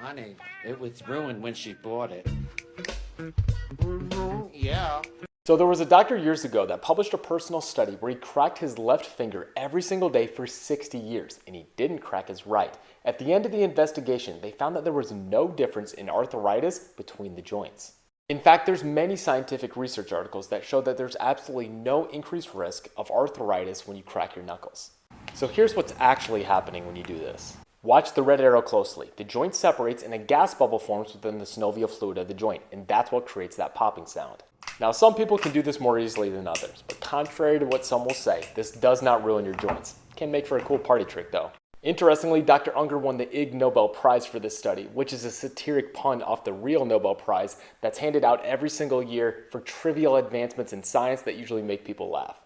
Honey, it was ruined when she bought it. Yeah. So there was a doctor years ago that published a personal study where he cracked his left finger every single day for 60 years, and he didn't crack his right. At the end of the investigation, they found that there was no difference in arthritis between the joints. In fact, there's many scientific research articles that show that there's absolutely no increased risk of arthritis when you crack your knuckles. So here's what's actually happening when you do this. Watch the red arrow closely. The joint separates and a gas bubble forms within the synovial fluid of the joint, and that's what creates that popping sound. Now, some people can do this more easily than others, but contrary to what some will say, this does not ruin your joints. It can make for a cool party trick though. Interestingly, Dr. Unger won the Ig Nobel Prize for this study, which is a satiric pun off the real Nobel Prize that's handed out every single year for trivial advancements in science that usually make people laugh.